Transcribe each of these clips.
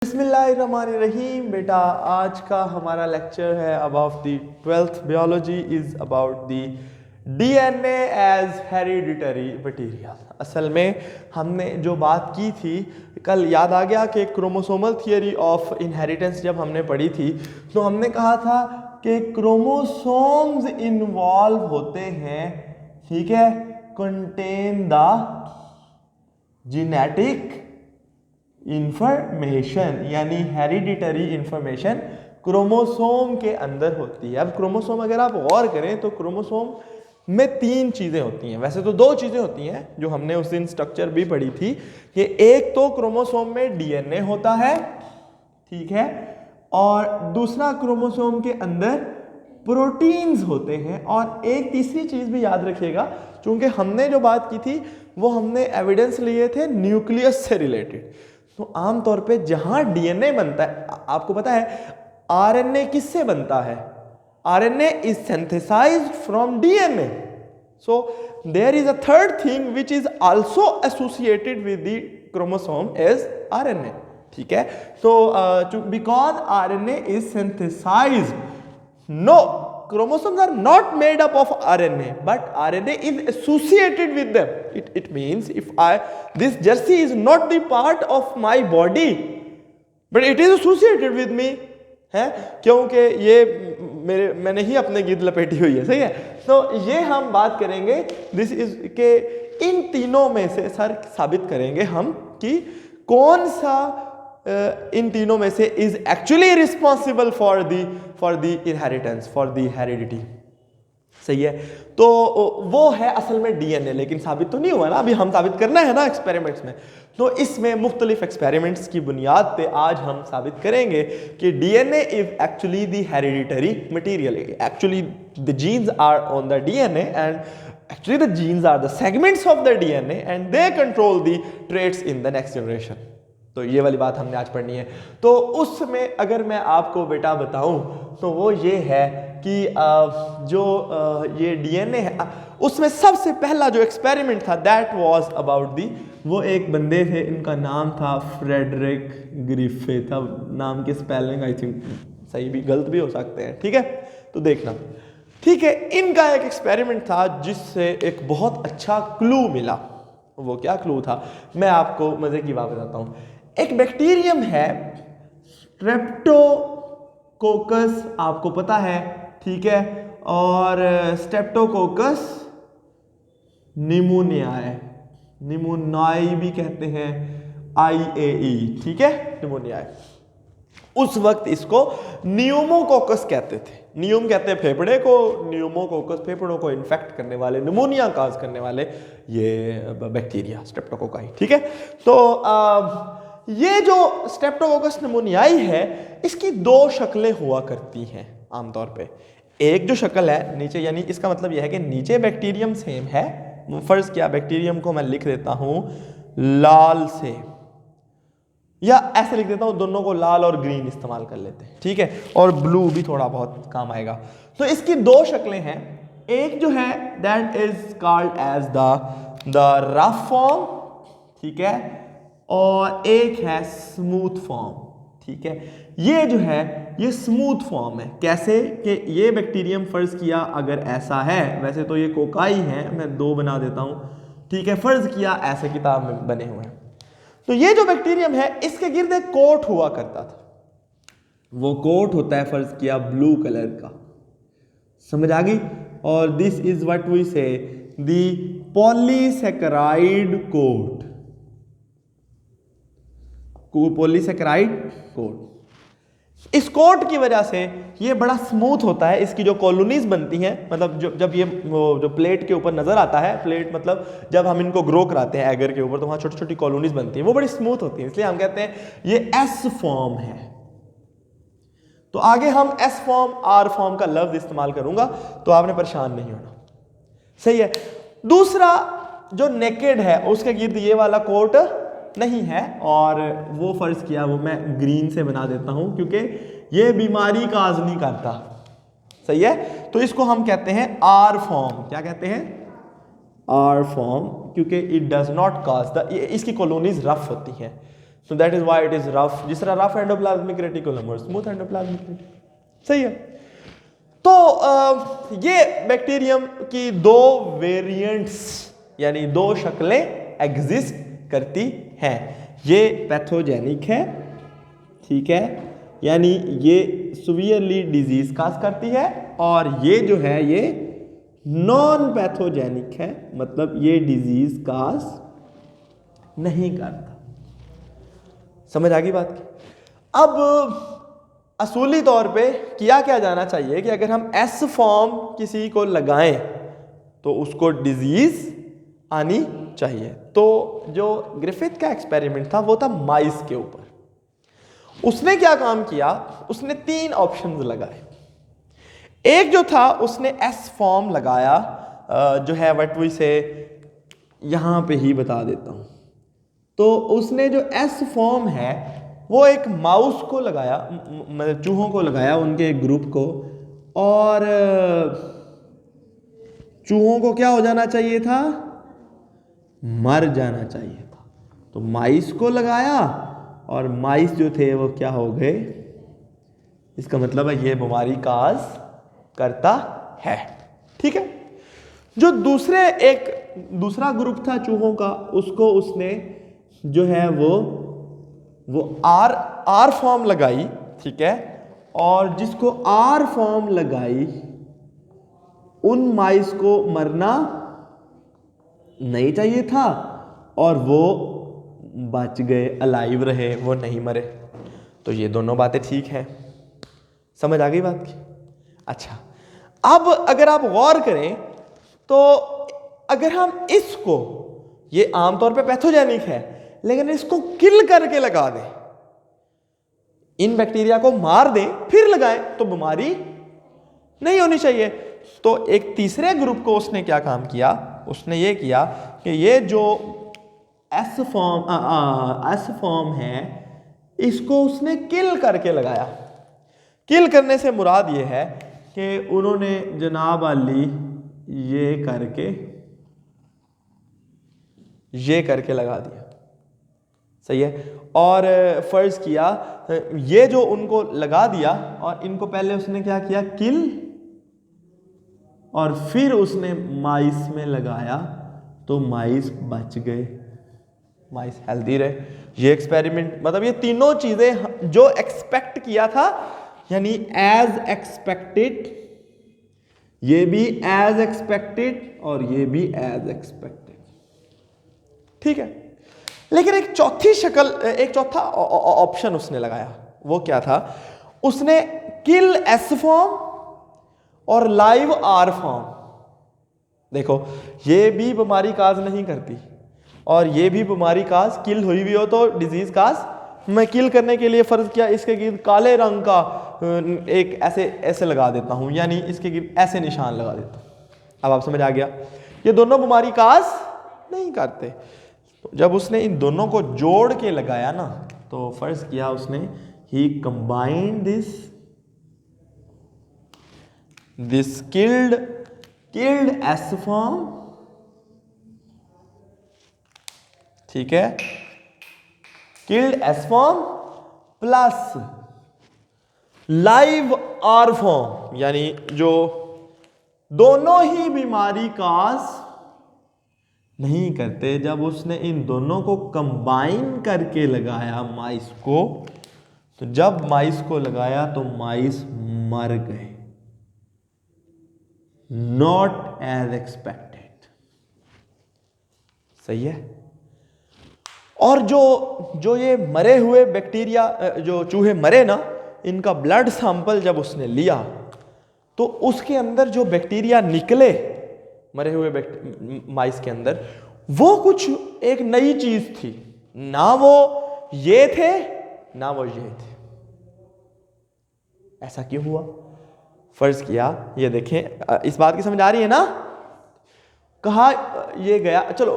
बिस्मिल्लाहिर्रहमानिर्रहीम। बेटा आज का हमारा लेक्चर है about the 12th biology is about the DNA as hereditary material. असल में हमने जो बात की थी कल, याद आ गया कि क्रोमोसोमल थियरी ऑफ इनहेरिटेंस जब हमने पढ़ी थी तो हमने कहा था कि क्रोमोसोम्स इन्वॉल्व होते हैं, ठीक है, कंटेन द जेनेटिक इंफॉर्मेशन, यानी हेरिडिटरी इंफॉर्मेशन क्रोमोसोम के अंदर होती है। अब क्रोमोसोम अगर आप गौर करें तो क्रोमोसोम में तीन चीजें होती हैं, वैसे तो दो चीजें होती हैं जो हमने उस दिन स्ट्रक्चर भी पढ़ी थी कि एक तो क्रोमोसोम में डीएनए होता है, ठीक है, और दूसरा क्रोमोसोम के अंदर प्रोटीन्स होते हैं, और एक तीसरी चीज भी याद रखिएगा, क्योंकि हमने जो बात की थी वो हमने एविडेंस लिए थे न्यूक्लियस से रिलेटेड। तो आमतौर पे जहां डीएनए बनता है, आपको पता है आरएनए किससे बनता है? RNA is synthesized from DNA. So there is a third thing which is also associated with the chromosome as RNA, ठीक है। तो because RNA is synthesized, no, chromosomes are not made up of RNA, but RNA is associated with them. It means if this jersey is not the part of my body, but it is associated with me, है, क्योंकि ये मैंने ही अपने गिद्ध लपेटी हुई है, सही है। तो ये हम बात करेंगे दिस इज के इन तीनों में से सर साबित करेंगे हम कि कौन सा इन तीनों में से is actually responsible for the inheritance, for the heredity, सही है। तो वो है असल में डीएनए, लेकिन साबित तो नहीं हुआ ना, अभी हम साबित करना है ना एक्सपेरिमेंट्स में। तो इसमें मुख्तलिफ एक्सपेरिमेंट्स की बुनियाद पे आज हम साबित करेंगे कि DNA is actually the hereditary material. Actually the genes are on the DNA and actually the genes are the segments of the DNA and they control the traits in the next generation। तो ये वाली बात हमने आज पढ़नी है। तो उसमें अगर मैं आपको बेटा बताऊं तो वो ये है कि जो ये डीएनए है उसमें सबसे पहला जो एक्सपेरिमेंट था दैट वाज अबाउट दी, वो एक बंदे थे, इनका नाम था फ्रेडरिक ग्रिफिथ। अब नाम के स्पेलिंग आई थिंक सही भी गलत भी हो सकते हैं, ठीक है, तो देखना, ठीक है। इनका एक एक्सपेरिमेंट था जिससे एक बहुत अच्छा क्लू मिला। वो क्या क्लू था मैं आपको मजे की बात बताता हूं। एक बैक्टीरियम है स्ट्रेप्टोकोकस, आपको पता है, ठीक है, और स्ट्रेप्टोकोकस निमोनियाई, निमोनियाई भी कहते हैं, IAE, ठीक है, निमोनियाई। उस वक्त इसको न्यूमोकोकस कहते थे। न्यूम कहते हैं फेफड़े को, न्यूमोकोकस फेफड़ों को इन्फेक्ट करने वाले, निमोनिया काज करने वाले ये बैक्टीरिया स्ट्रेप्टोकोकाई, ठीक है। तो ये जो स्ट्रेप्टोकोकस निमोनियाई है इसकी दो शक्लें हुआ करती हैं आमतौर पे। एक जो शक्ल है नीचे, यानी इसका मतलब यह है कि नीचे बैक्टीरियम सेम है, फर्ज किया बैक्टीरियम को मैं लिख देता हूं लाल से, या ऐसे लिख देता हूं, दोनों को लाल और ग्रीन इस्तेमाल कर लेते हैं, ठीक है, और ब्लू भी थोड़ा बहुत काम आएगा। तो इसकी दो शक्लें हैं, एक जो है that is called as the rough form, ठीक है, और एक है स्मूथ फॉर्म, ठीक है। ये जो है ये स्मूथ फॉर्म है। कैसे कि ये बैक्टीरियम फर्ज किया अगर ऐसा है, वैसे तो ये कोकाई है, मैं दो बना देता हूं, ठीक है, फर्ज किया ऐसे किताब में बने हुए हैं। तो ये जो बैक्टीरियम है इसके गिर्द एक कोट हुआ करता था, वो कोट होता है फर्ज किया ब्लू कलर का, समझ आ गई। और this is what we say the polysaccharide coat, polysaccharide coat. इस कोट की वजह से ये बड़ा स्मूथ होता है, इसकी जो कॉलोनीज बनती हैं, मतलब जब ये जो प्लेट के ऊपर नजर आता है, प्लेट मतलब जब हम इनको ग्रो कराते हैं एगर के ऊपर तो वहां छोटी छोटी कॉलोनीज बनती हैं, वो बड़ी स्मूथ होती हैं, इसलिए हम कहते हैं ये एस फॉर्म है। तो आगे हम एस फॉर्म आर फॉर्म का लफ्ज इस्तेमाल करूंगा तो आपने परेशान नहीं होना, सही है। दूसरा जो नेकेड है उसके गिर्द ये वाला कोट नहीं है, और वो फर्ज किया वो मैं ग्रीन से बना देता हूं क्योंकि ये बीमारी काज नहीं करता, सही है। तो इसको हम कहते हैं आर फॉर्म। क्या कहते हैं? आर फॉर्म, क्योंकि it does not cause the, इसकी कॉलोनीज रफ होती हैं, so that is why it is rough, जिस तरह रफ एंडोप्लाज्मिक रेटिकुलम और स्मूथ एंडोप्लाज्मिक रेटिकुलम। सही है। तो ये बैक्टीरियम की दो वेरिएंट्स यानी दो शक्लें एग्जिस्ट करती हैं। ये पैथोजेनिक है, ठीक है, यानी ये सीवियरली डिजीज काज करती है, और ये जो है ये नॉन पैथोजेनिक है, मतलब ये डिजीज काज नहीं करता। समझ आ गई बात की? अब असूली तौर पे किया क्या जाना चाहिए कि अगर हम एस फॉर्म किसी को लगाएं तो उसको डिजीज आनी चाहिए। तो जो ग्रिफिथ का एक्सपेरिमेंट था वो था माइस के ऊपर। उसने क्या काम किया, उसने 3 ऑप्शंस लगाए। एक जो था उसने एस फॉर्म लगाया, जो है व्हाट वी से, यहां पे ही बता देता हूं। तो उसने जो एस फॉर्म है वो एक माउस को लगाया, मतलब चूहों को लगाया, उनके एक ग्रुप को, और चूहों को क्या हो जाना चाहिए था, मर जाना चाहिए था। तो माइस को लगाया और माइस जो थे वो क्या हो गए, इसका मतलब है ये बीमारी काज करता है। ठीक है। जो दूसरा ग्रुप था चूहों का, उसको उसने जो है वो आर फॉर्म लगाई, ठीक है, और जिसको आर फॉर्म लगाई उन माइस को मरना नहीं चाहिए था और वो बच गए, अलाइव रहे, वो नहीं मरे। तो ये दोनों बातें ठीक हैं। समझ आ गई बात की? अच्छा, अब अगर आप गौर करें तो अगर हम इसको, ये आमतौर पे पैथोजेनिक है, लेकिन इसको किल करके लगा दें, इन बैक्टीरिया को मार दें फिर लगाएं, तो बीमारी नहीं होनी चाहिए। तो एक तीसरे ग्रुप को उसने क्या काम किया, उसने ये किया कि ये जो एस फॉर्म है इसको उसने किल करके लगाया। किल करने से मुराद ये है कि उन्होंने जनाब अली ये करके लगा दिया। सही है। और फर्ज किया ये जो उनको लगा दिया, और इनको पहले उसने क्या किया, किल, और फिर उसने माइस में लगाया, तो माइस बच गए, माइस हेल्दी रहे। ये एक्सपेरिमेंट, मतलब ये तीनों चीजें जो एक्सपेक्ट किया था, यानी एज एक्सपेक्टेड, ये भी एज एक्सपेक्टेड और ये भी एज एक्सपेक्टेड। ठीक है। लेकिन एक चौथा ऑप्शन उसने लगाया। वो क्या था, उसने किल एस फॉर्म और लाइव आर फॉर्म। देखो, ये भी बीमारी काज नहीं करती और ये भी बीमारी काज, किल हुई भी हो तो डिजीज काज। मैं किल करने के लिए फर्ज किया इसके गिर्द काले रंग का एक ऐसे लगा देता हूं, यानी इसके गिर्द ऐसे निशान लगा देता हूं। अब आप समझ आ गया, ये दोनों बीमारी काज नहीं करते। तो जब उसने इन दोनों को जोड़ के लगाया ना, तो फर्ज किया उसने, he combined this killed S form, ठीक है, killed S form plus live R form, यानी जो दोनों ही बीमारी काज नहीं करते। जब उसने इन दोनों को कंबाइन करके लगाया माइस को, तो जब माइस को लगाया तो माइस मर गए, नॉट एज एक्सपेक्टेड। सही है। और जो ये मरे हुए बैक्टीरिया, जो चूहे मरे ना, इनका ब्लड सैंपल जब उसने लिया तो उसके अंदर जो बैक्टीरिया निकले मरे हुए माइस के अंदर, वो कुछ एक नई चीज थी। ना वो ये थे ना वो ये थे। ऐसा क्यों हुआ? फर्ज किया, ये देखें, इस बात की समझ आ रही है ना? कहा ये गया, चलो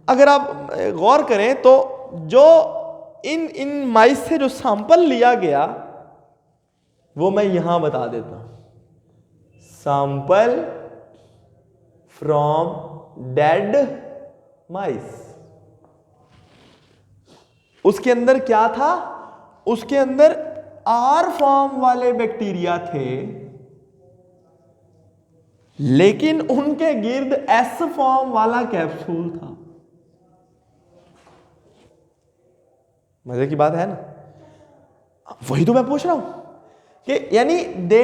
अगर आप गौर करें तो जो इन माइस से जो सैंपल लिया गया वो मैं यहां बता देता हूं। Sample from dead mice. उसके अंदर क्या था, उसके अंदर आर फॉर्म वाले बैक्टीरिया थे, लेकिन उनके गिर्द एस फॉर्म वाला कैप्सूल था। मजे की बात है ना, वही तो मैं पूछ रहा हूं कि यानी they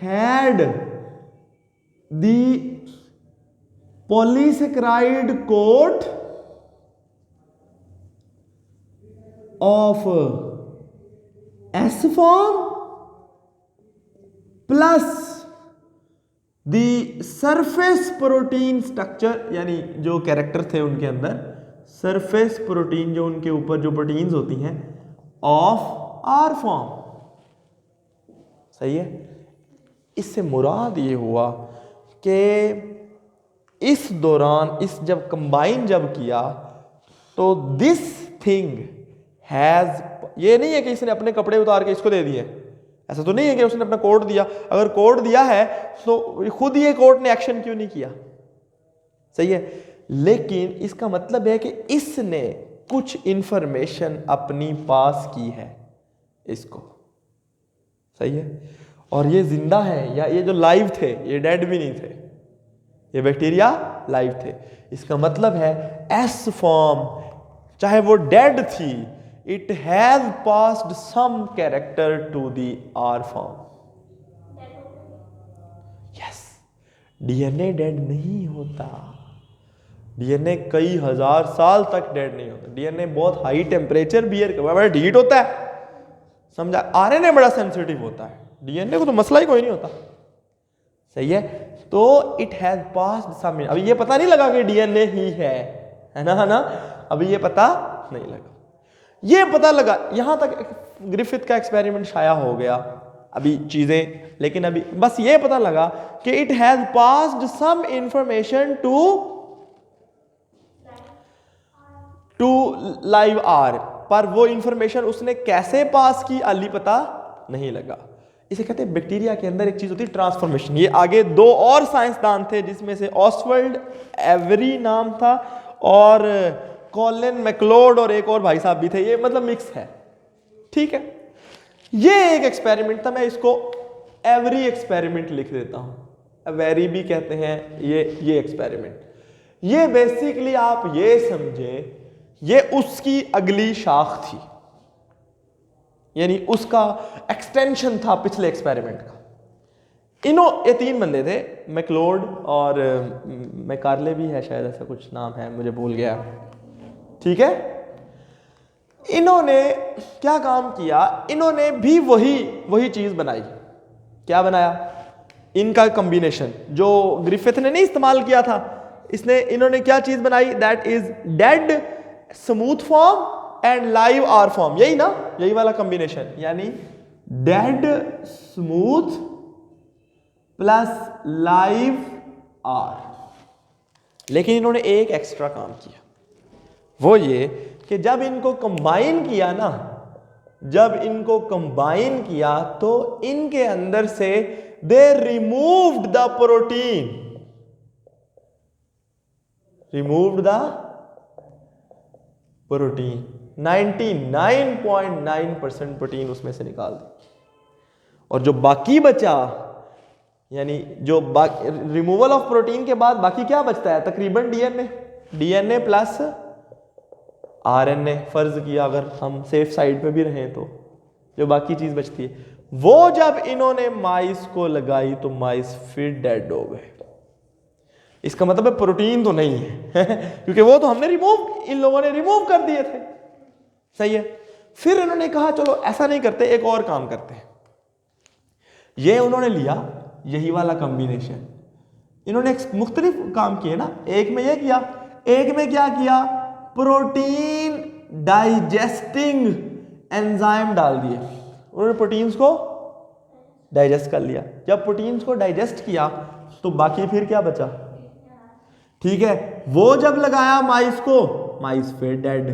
had the polysaccharide coat of S form plus the surface protein structure, यानी जो कैरेक्टर थे उनके अंदर सरफेस प्रोटीन, जो उनके ऊपर जो प्रोटीन्स होती हैं, ऑफ आर फॉर्म। सही है। इससे मुराद ये हुआ कि इस दौरान इस जब कंबाइन जब किया तो दिस थिंग हैज, ये नहीं है कि इसने अपने कपड़े उतार के इसको दे दिए, ऐसा तो नहीं है कि उसने अपना कोड दिया। अगर कोड दिया है तो खुद ये कोड ने एक्शन क्यों नहीं किया। सही है। लेकिन इसका मतलब है कि इसने कुछ इंफॉर्मेशन अपनी पास की है इसको। सही है। और ये जिंदा है, या ये जो लाइव थे, ये डेड भी नहीं थे, ये बैक्टीरिया लाइव थे। इसका मतलब है एस फॉर्म चाहे वो डेड थी, it has passed some character to the R form. Yes, DNA dead नहीं होता। डीएनए कई हजार साल तक डेड नहीं होता। डीएनए बहुत हाई टेम्परेचर बियर कर, बड़ा हीट होता है, समझा। आरएनए बड़ा सेंसिटिव होता है, डीएनए को तो मसला ही कोई नहीं होता। सही है। तो इट हैज पास्ड सम, अभी ये पता नहीं लगा कि डीएनए ही है ना, अभी ये पता नहीं लगा। ये पता लगा, यहां तक ग्रिफिथ का एक्सपेरिमेंट शाया हो गया अभी चीजें, लेकिन अभी बस ये पता लगा कि it has passed some information to live R, पर वो इंफॉर्मेशन उसने कैसे पास की अली पता नहीं लगा। इसे कहते हैं बैक्टीरिया के अंदर एक चीज होती है ट्रांसफॉर्मेशन। ये आगे दो और साइंसदान थे जिसमें से ऑसवर्ल्ड एवरी नाम था और कॉलिन मैक्लोड और एक और भाई साहब भी थे, ये मतलब मिक्स है। ठीक है। ये एक एक्सपेरिमेंट था, मैं इसको एवरी एक्सपेरिमेंट लिख देता हूं, वेरी भी कहते हैं ये एक्सपेरिमेंट। ये बेसिकली आप ये समझे, ये उसकी अगली शाख थी, यानी उसका एक्सटेंशन था पिछले एक्सपेरिमेंट का। ये तीन बंदे थे, मैक्लोड और मैकार्ले भी है शायद, ऐसा कुछ नाम है, मुझे भूल गया। ठीक है। इन्होंने क्या काम किया, इन्होंने भी वही चीज बनाई। क्या बनाया? इनका कॉम्बिनेशन जो ग्रिफिथ ने नहीं इस्तेमाल किया था, इन्होंने क्या चीज बनाई? That is dead smooth form and live R form. यही ना, यही वाला कॉम्बिनेशन, यानी dead smooth plus live R. लेकिन इन्होंने एक एक्स्ट्रा काम किया, वो ये कि जब इनको कंबाइन किया ना, जब इनको कंबाइन किया तो इनके अंदर से they removed the protein, removed the protein, 99.9% protein उसमें से निकाल दी। और जो बाकी बचा, यानी जो रिमूवल ऑफ प्रोटीन के बाद बाकी क्या बचता है? तकरीबन डीएनए प्लस आरएनए, फर्ज किया अगर हम सेफ साइड पे भी रहें तो जो बाकी चीज बचती है, वो जब इन्होंने माइस को लगाई तो माइस फिर डेड हो गए। इसका मतलब प्रोटीन तो नहीं है क्योंकि वो तो हमने इन लोगों ने रिमूव कर दिए थे। सही है। फिर इन्होंने कहा चलो ऐसा नहीं करते, एक और काम करते हैं। ये उन्होंने लिया यही वाला कॉम्बिनेशन, इन्होंने मुख्तलिफ काम किए ना। एक में ये किया, एक में क्या किया? प्रोटीन डाइजेस्टिंग एंजाइम डाल दिए। उन्होंने प्रोटीन्स को डाइजेस्ट कर लिया। जब प्रोटीन्स को डाइजेस्ट किया तो बाकी फिर क्या बचा? ठीक है। वो जब लगाया माइस को, माइस फिर डेड।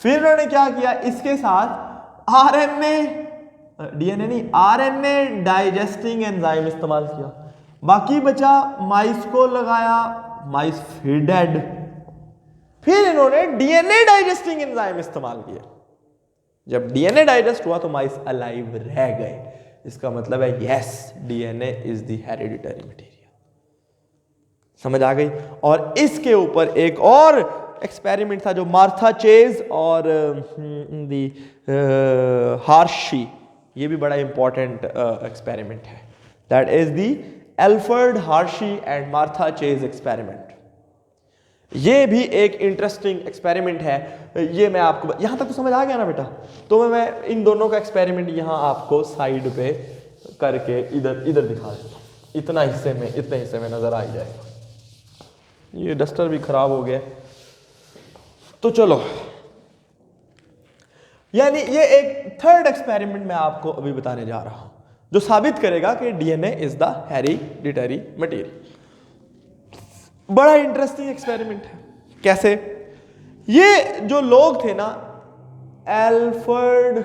फिर उन्होंने क्या किया? इसके साथ आरएनए, डीएनए नहीं, आरएनए डाइजेस्टिंग एंजाइम इस्तेमाल किया। बाकी बचा, माइस को लगाया, माइस फिर डेड। फिर इन्होंने डीएनए डाइजेस्टिंग एंजाइम इस्तेमाल किए। जब डीएनए डाइजेस्ट हुआ तो माइस अलाइव रह गए। इसका मतलब है yes, DNA is the hereditary material. समझ आ गई। और इसके ऊपर एक और एक्सपेरिमेंट था जो मार्था चेज और दी हार्शी, ये भी बड़ा इंपॉर्टेंट एक्सपेरिमेंट है। That is the Alfred Hershey and Martha Chase experiment. ये भी एक इंटरेस्टिंग एक्सपेरिमेंट है। ये मैं आपको, यहां तक तो समझ आ गया ना बेटा? तो मैं इन दोनों का एक्सपेरिमेंट यहां आपको साइड पे करके इधर इधर दिखा देता हूं। इतने हिस्से में नजर आ ही जाएगा। ये डस्टर भी खराब हो गया, तो चलो, यानी ये एक थर्ड एक्सपेरिमेंट मैं आपको अभी बताने जा रहा हूं जो साबित करेगा कि DNA is the hereditary material. बड़ा इंटरेस्टिंग एक्सपेरिमेंट है। कैसे? ये जो लोग थे ना, एल्फर्ड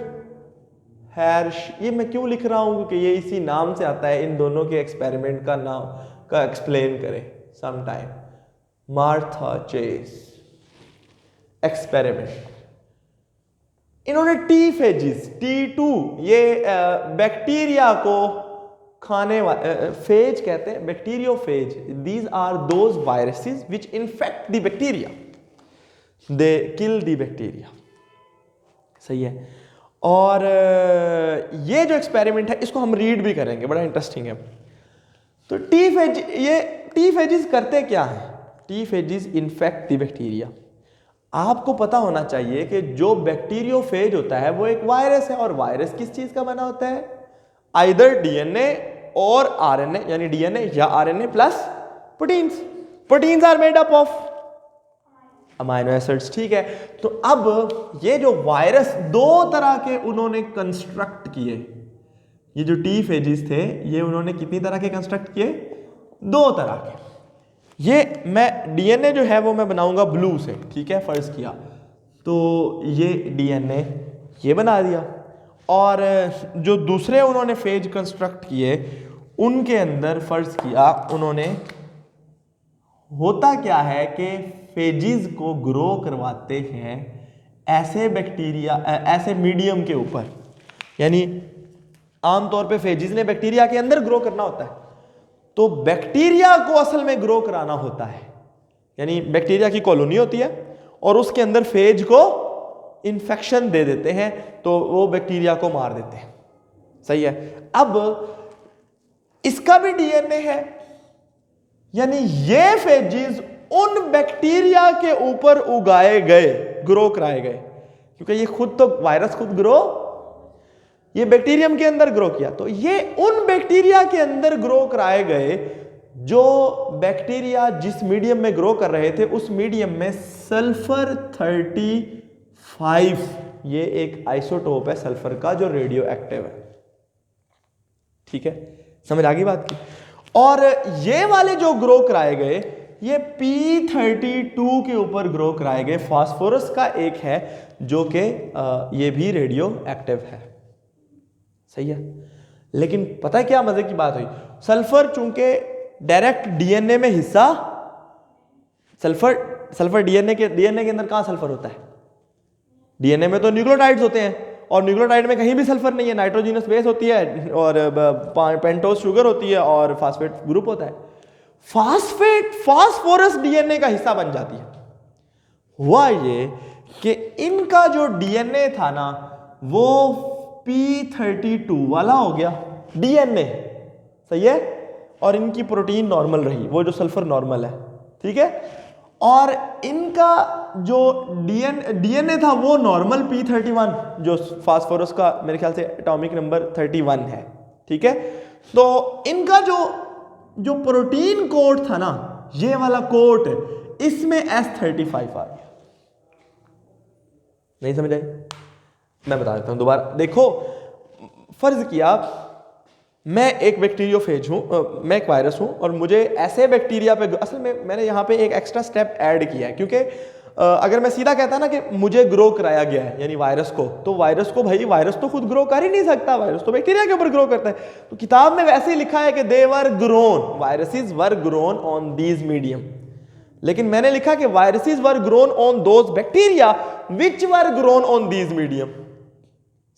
हैर्श, ये मैं क्यों लिख रहा हूं क्योंकि ये इसी नाम से आता है। इन दोनों के एक्सपेरिमेंट का नाम का एक्सप्लेन करें समटाइम। मार्था चेज एक्सपेरिमेंट, इन्होंने टी फेजिस, T2, ये बैक्टीरिया को खाने वाले, फेज कहते हैं, bacteriophage. These are those viruses which infect the bacteria, they kill the bacteria. सही है। और ये जो एक्सपेरिमेंट है इसको हम रीड भी करेंगे, बड़ा इंटरेस्टिंग है। तो ये टी फेजिस करते क्या है? T phases infect the bacteria. आपको पता होना चाहिए कि जो बैक्टीरियोफेज होता है वो एक वायरस है, और वायरस किस चीज का बना होता है? आइदर डीएनए और आरएनए, यानी डीएनए या RNA plus proteins. Proteins are made up of amino acids. ठीक है। तो अब ये जो वायरस, दो तरह के उन्होंने कंस्ट्रक्ट किए। ये जो टी फेजिस थे, ये उन्होंने कितनी तरह के कंस्ट्रक्ट किए? दो तरह के। ये मैं डीएनए जो है वो मैं बनाऊंगा ब्लू से, ठीक है, फर्ज किया। तो ये डीएनए ये बना दिया, और जो दूसरे उन्होंने फेज कंस्ट्रक्ट किए उनके अंदर फर्ज किया उन्होंने, होता क्या है कि फेजिस को ग्रो करवाते हैं ऐसे बैक्टीरिया, ऐसे मीडियम के ऊपर। यानी आमतौर पे फेजिस ने बैक्टीरिया के अंदर ग्रो करना होता है, तो बैक्टीरिया को असल में ग्रो कराना होता है। यानी बैक्टीरिया की कॉलोनी होती है और उसके अंदर फेज को इन्फेक्शन दे देते हैं, तो वो बैक्टीरिया को मार देते हैं। सही है। अब इसका भी डीएनए है, यानी ये फेजिस उन बैक्टीरिया के ऊपर उगाए गए, ग्रो कराए गए, क्योंकि ये खुद तो वायरस खुद ग्रो, ये बैक्टीरियम के अंदर ग्रो किया, तो ये उन बैक्टीरिया के अंदर ग्रो कराए गए जो बैक्टीरिया जिस मीडियम में ग्रो कर रहे थे उस मीडियम में सल्फर 35, ये एक आइसोटोप है सल्फर का जो रेडियो एक्टिव है। ठीक है, समझ आ गई बात की। और ये वाले जो ग्रो कराए गए ये P32 के ऊपर ग्रो कराए गए। फास्फोरस का एक है जो कि ये भी रेडियो एक्टिव है। सही है। लेकिन पता है क्या मजे की बात हुई? सल्फर चूंकि डायरेक्ट डीएनए में हिस्सा, सल्फर डीएनए के अंदर कहां सल्फर होता है? डीएनए में तो न्यूक्लियोटाइड्स होते हैं, और न्यूक्लियोटाइड में कहीं भी सल्फर नहीं है, नाइट्रोजनस बेस होती है और पेंटोज शुगर होती है और फास्फेट ग्रुप होता है। फास्फोरस डीएनए का हिस्सा बन जाती है। हुआ ये कि इनका जो डीएनए था ना वो P32 वाला हो गया डीएनए। सही है। और इनकी प्रोटीन नॉर्मल रही, वो जो सल्फर नॉर्मल है। ठीक है। और इनका जो डीएनए था वो नॉर्मल P31, जो फास्फोरस का मेरे ख्याल से एटॉमिक नंबर 31 है। ठीक है। तो इनका जो प्रोटीन कोड था ना, ये वाला कोड, इसमें S35 आ गया। नहीं समझ आई? मैं बता देता हूं दोबारा। देखो, फर्ज किया मैं एक बैक्टीरियोफेज हूं, मैं एक वायरस हूं, और मुझे ऐसे बैक्टीरिया पे, असल में मैंने यहां पे एक एक्स्ट्रा स्टेप ऐड किया है, क्योंकि अगर मैं सीधा कहता ना कि मुझे ग्रो कराया गया है यानी वायरस को, तो वायरस को, भाई वायरस तो खुद ग्रो कर ही नहीं सकता, वायरस तो बैक्टीरिया के ऊपर ग्रो करता है। तो किताब में वैसे ही लिखा है कि they were grown, viruses were grown on these medium. लेकिन मैंने लिखा कि viruses were grown on those bacteria which were grown on these medium.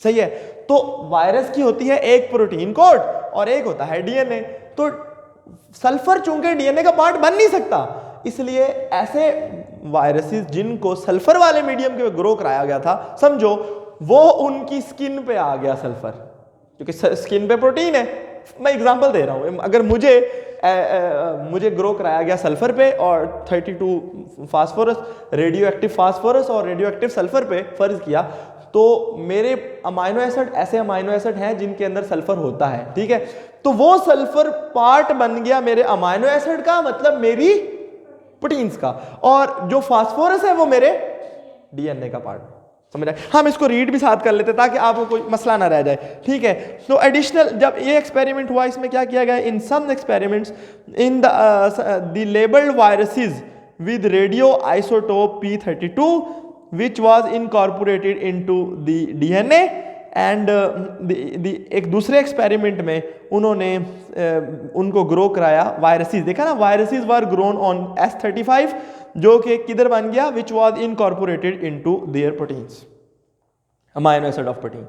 सही है। तो वायरस की होती है एक प्रोटीन कोड और एक होता है डीएनए। तो सल्फर चूंकि डीएनए का पार्ट बन नहीं सकता, इसलिए ऐसे वायरसेस जिनको सल्फर वाले मीडियम के ग्रो कराया गया था, समझो वो उनकी स्किन पे आ गया सल्फर, क्योंकि स्किन पे प्रोटीन है। मैं एग्जांपल दे रहा हूं, अगर मुझे ग्रो कराया गया सल्फर पे और 32 फास्फोरस, रेडियो एक्टिव फास्फोरस और रेडियो एक्टिव सल्फर पे फर्ज किया, तो मेरे अमाइनो एसिड ऐसे अमाइनो एसिड हैं जिनके अंदर सल्फर होता है, ठीक है। तो वो सल्फर पार्ट बन गया मेरे अमाइनो एसिड का, मतलब मेरी प्रोटीन्स का, और जो फास्फोरस है वो मेरे डीएनए का पार्ट। समझ रहे? हम इसको रीड भी साथ कर लेते ताकि आपको कोई मसला ना रह जाए, ठीक है। तो एडिशनल जब ये एक्सपेरिमेंट हुआ, इसमें क्या किया गया, in some experiments in the labelled viruses with radio isotope P32 which was incorporated into the DNA and एक दूसरे एक्सपेरिमेंट में उन्होंने उनको ग्रो कराया वायरसेस। देखा ना, viruses were grown on S35 जो कि किधर बन गया, which was incorporated into their proteins, amino acid of protein.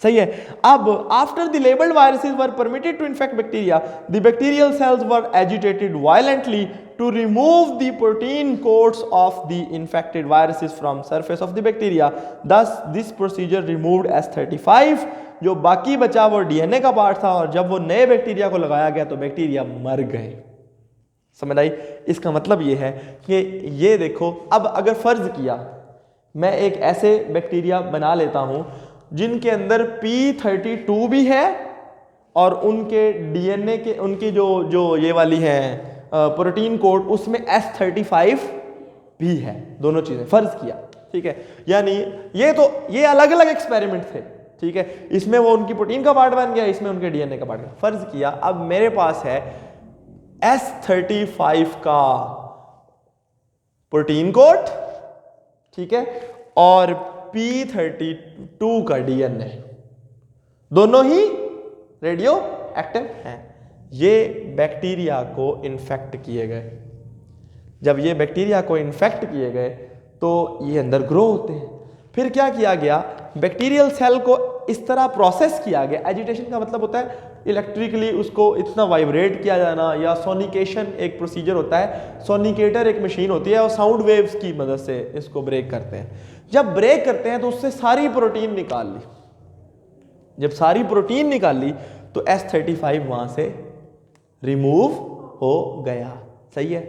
सही है। अब after the labelled viruses were permitted to infect bacteria, the bacterial cells were agitated violently to remove the protein coats of the infected viruses from surface of the bacteria. Thus this procedure removed S35, जो बाकी बचा वो DNA का part था, और जब वो नए बैक्टीरिया को लगाया गया तो बैक्टीरिया मर गए। समझ आई? इसका मतलब ये है कि ये देखो, अब अगर फर्ज किया मैं एक ऐसे बैक्टीरिया बना लेता हूं जिनके अंदर P32 भी है और उनके डीएनए के उनकी जो ये वाली है प्रोटीन कोड, उसमें S35 भी है, दोनों चीजें फर्ज किया, ठीक है। यानी ये अलग अलग एक्सपेरिमेंट थे, ठीक है। इसमें वो उनकी प्रोटीन का पार्ट बन गया, इसमें उनके डीएनए का पार्ट बन गया, फर्ज किया। अब मेरे पास है S35 का प्रोटीन कोड, ठीक है, और P32 का डीएनए, दोनों ही रेडियो एक्टिव हैं। ये बैक्टीरिया को इन्फेक्ट किए गए। जब ये बैक्टीरिया को इन्फेक्ट किए गए तो ये अंदर ग्रो होते हैं। फिर क्या किया गया, बैक्टीरियल सेल को इस तरह प्रोसेस किया गया। एजिटेशन का मतलब होता है इलेक्ट्रिकली उसको इतना वाइब्रेट किया जाना, या सोनिकेशन एक प्रोसीजर होता है। सोनिकेटर एक मशीन होती है और साउंड वेव्स की मदद से इसको ब्रेक करते हैं। जब ब्रेक करते हैं तो उससे सारी प्रोटीन निकाल ली। जब सारी प्रोटीन निकाल ली तो S35 वहां से रिमूव हो गया। सही है।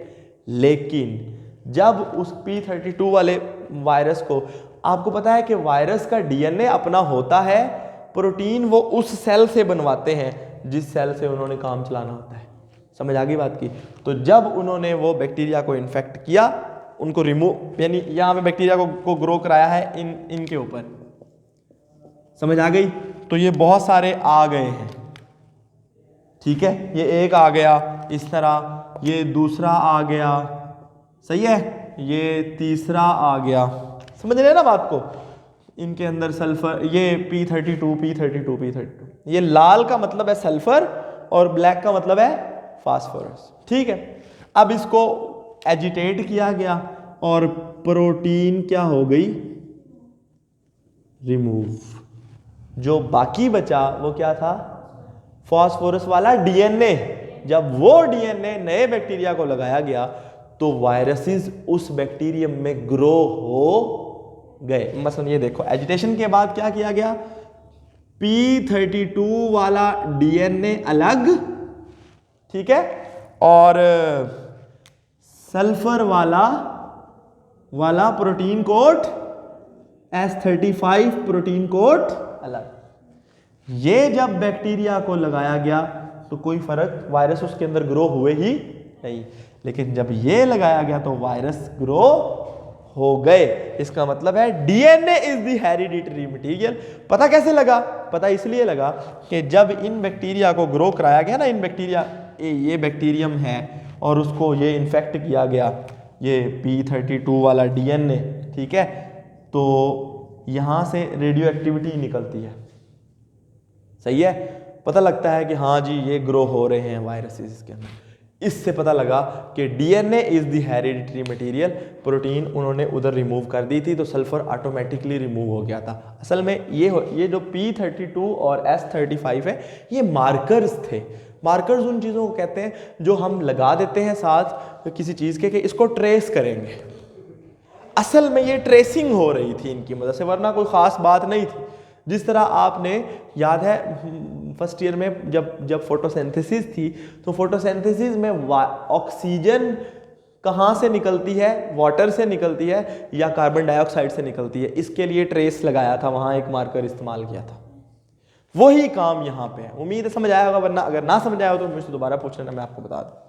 लेकिन जब उस P32 वाले वायरस को, आपको पता है कि वायरस का डीएनए अपना होता है, प्रोटीन वो उस सेल से बनवाते हैं जिस सेल से उन्होंने काम चलाना होता है। समझ आ गई बात की? तो जब उन्होंने वो बैक्टीरिया को इन्फेक्ट किया, उनको रिमूव, यानी यहाँ पे बैक्टीरिया को ग्रो कराया है इनके ऊपर। समझ आ गई? तो ये बहुत सारे आ गए हैं, ठीक है। ये एक आ गया इस तरह, ये दूसरा आ गया, सही है, ये तीसरा आ गया। समझ रहे हैं ना बात को? इनके अंदर सल्फर, ये P32, ये लाल का मतलब है सल्फर और ब्लैक का मतलब है फास्फोरस, ठीक है। अब इसको एजिटेट किया गया और प्रोटीन क्या हो गई, रिमूव। जो बाकी बचा वो क्या था, फास्फोरस वाला डीएनए। जब वो डीएनए नए बैक्टीरिया को लगाया गया तो वायरसेस उस बैक्टीरियम में ग्रो हो गए। मसलन ये देखो, एजिटेशन के बाद क्या किया गया, P32 वाला डीएनए अलग, ठीक है, और सल्फर वाला protein code, S35 protein code अलग। ये जब बैक्टीरिया को लगाया गया तो कोई फर्क, वायरस उसके अंदर ग्रो हुए ही नहीं। लेकिन जब ये लगाया गया तो वायरस ग्रो हो गए। इसका मतलब है DNA is the hereditary material. पता कैसे लगा? पता इसलिए लगा कि जब इन बैक्टीरिया को ग्रो कराया गया ना, इन बैक्टीरिया, ये बैक्टीरियम है और उसको ये इन्फेक्ट किया गया, ये P32 वाला डीएनए, ठीक है, तो यहां से रेडियो एक्टिविटी निकलती है। सही है। पता लगता है कि हाँ जी ये ग्रो हो रहे हैं वायरसेस इसके अंदर। इससे पता लगा कि DNA is the hereditary material, protein उन्होंने उधर रिमूव कर दी थी तो सल्फर ऑटोमेटिकली रिमूव हो गया था। असल में ये जो P32 और S35 है ये मार्कर्स थे। मार्कर्स उन चीज़ों को कहते हैं जो हम लगा देते हैं साथ किसी चीज़ के कि इसको ट्रेस करेंगे। असल में ये ट्रेसिंग हो रही थी इनकी मदद से, वरना कोई ख़ास बात नहीं थी। जिस तरह आपने याद है फर्स्ट ईयर में जब फोटोसिंथेसिस थी तो फोटोसिंथेसिस में ऑक्सीजन कहाँ से निकलती है, वाटर से निकलती है या कार्बन डाइऑक्साइड से निकलती है, इसके लिए ट्रेस लगाया था, वहाँ एक मार्कर इस्तेमाल किया था। वही काम यहाँ पे है। उम्मीद है समझ आया होगा, वरना अगर ना समझ आया हो तो मुझसे दोबारा पूछ लेना, मैं आपको बता दूँ।